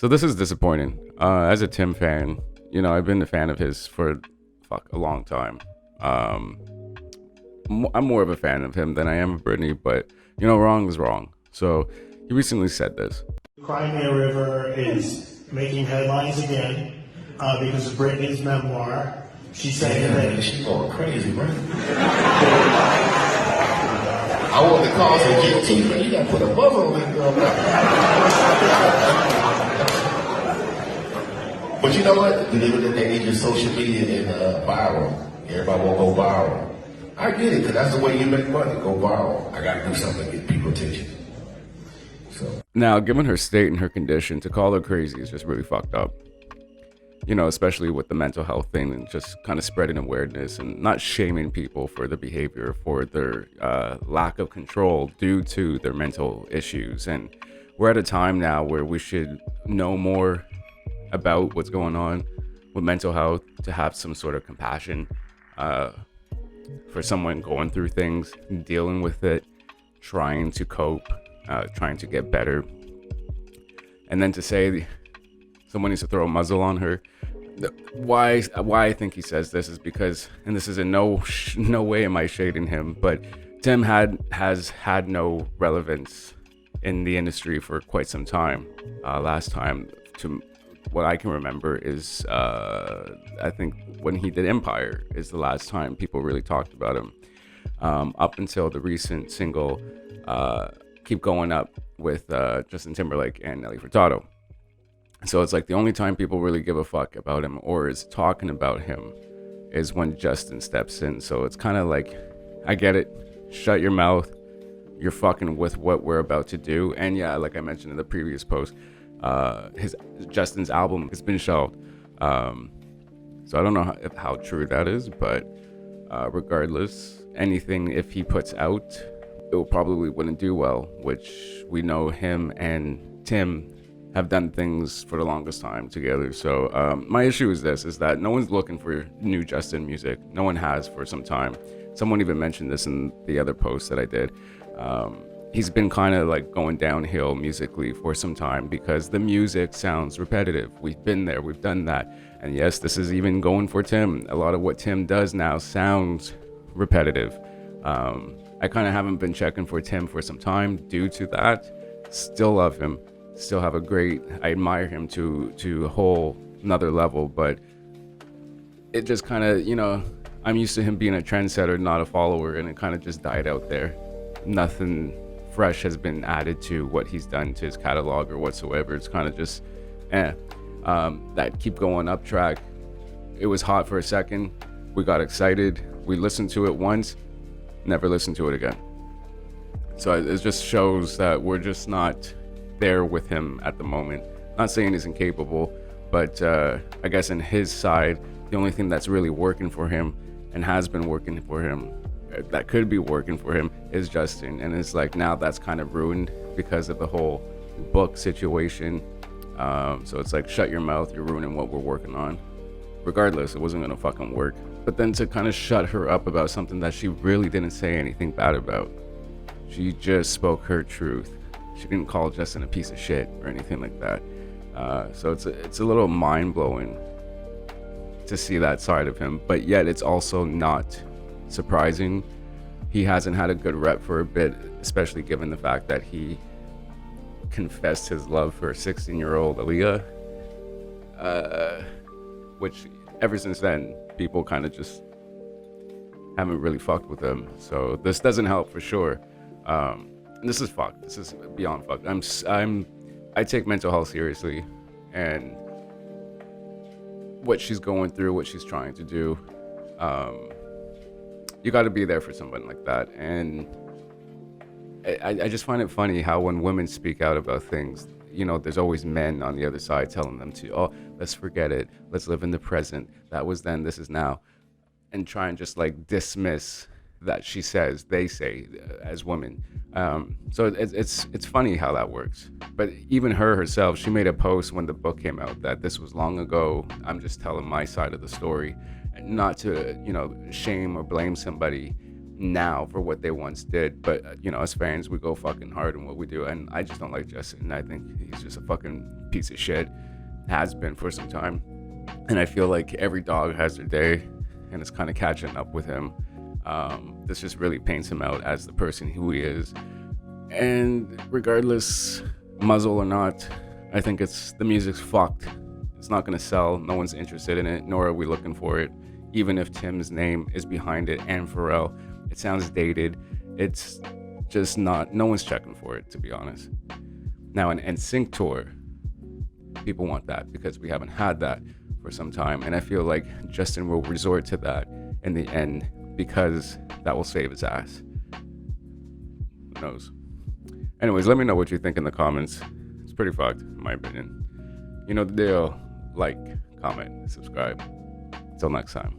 So this is disappointing. As a Tim fan, I've been a fan of his for a long time. Um, I'm more of a fan of him than I am of Britney, but wrong is wrong. So he recently said this. Crimea River is making headlines again because of Britney's memoir. She's saying that she's going crazy, right? I want to call some guilty, but you got to put a muzzle on this girl. But you know what? We live in the age of social media and viral. Everybody want to go viral. I get it, because that's the way you make money, go viral. I got to do something to get people attention. So Now, given her state and her condition, to call her crazy is just really fucked up. Especially with the mental health thing and just kind of spreading awareness and not shaming people for their behavior, for their lack of control due to their mental issues. And we're at a time now where we should know more about what's going on with mental health, to have some sort of compassion for someone going through things, dealing with it, trying to cope, trying to get better. And then to say someone needs to throw a muzzle on her. Why I think he says this is because, and this is in no way am I shading him, but Tim has had no relevance in the industry for quite some time. Last time, to what I can remember, is I think when he did Empire is the last time people really talked about him. Up until the recent single Keep Going Up with Justin Timberlake and Nelly Furtado. So it's like the only time people really give a fuck about him or is talking about him is when Justin steps in. So it's kind of like, I get it. Shut your mouth. You're fucking with what we're about to do. And yeah, like I mentioned in the previous post, Justin's album has been shelved. So I don't know how true that is, but regardless, anything if he puts out, it probably wouldn't do well, which we know him and Tim have done things for the longest time together. So my issue is that no one's looking for new Justin music. No one has for some time. Someone even mentioned this in the other post that I did. He's been kind of like going downhill musically for some time because the music sounds repetitive. We've been there, we've done that. And yes, this is even going for Tim. A lot of what Tim does now sounds repetitive. I kind of haven't been checking for Tim for some time due to that. Still love him. Still have I admire him to a whole another level, but it just kind of, I'm used to him being a trendsetter, not a follower, and it kind of just died out there. Nothing fresh has been added to what he's done to his catalog or whatsoever. It's kind of just, that Keep Going Up track, it was hot for a second. We got excited. We listened to it once, never listened to it again. So it just shows that we're just not there with him at the moment. Not saying he's incapable, but I guess in his side, the only thing that's really working for him and has been working for him, that could be working for him, is Justin. And it's like now that's kind of ruined because of the whole book situation. So it's like, shut your mouth, you're ruining what we're working on. Regardless, it wasn't gonna fucking work. But then to kind of shut her up about something that she really didn't say anything bad about. She just spoke her truth. She didn't call Justin a piece of shit or anything like that. So it's a little mind-blowing to see that side of him, but yet it's also not surprising. He hasn't had a good rep for a bit, especially given the fact that he confessed his love for 16-year-old Aaliyah, which ever since then, people kind of just haven't really fucked with him. So this doesn't help for sure. This is fucked. This is beyond fucked. I take mental health seriously, and what she's going through, what she's trying to do, you got to be there for someone like that. And I just find it funny how when women speak out about things, there's always men on the other side telling them to, let's forget it. Let's live in the present. That was then, this is now. And try and just like dismiss that they say as women. So it's funny how that works. But even herself, she made a post when the book came out that this was long ago. I'm just telling my side of the story, and not to shame or blame somebody now for what they once did. But as fans, we go fucking hard in what we do, and I just don't like Justin. I think he's just a fucking piece of shit. Has been for some time, and I feel like every dog has their day, and it's kind of catching up with him. This just really paints him out as the person who he is. And regardless, muzzle or not, I think the music's fucked. It's not gonna sell. No one's interested in it, nor are we looking for it. Even if Tim's name is behind it and Pharrell, it sounds dated. It's just not. No one's checking for it, to be honest. Now, an NSYNC tour, people want that because we haven't had that for some time, and I feel like Justin will resort to that in the end because that will save his ass. Who knows? Anyways, let me know what you think in the comments. It's pretty fucked, in my opinion. You know the deal. Like, comment, subscribe. Until next time.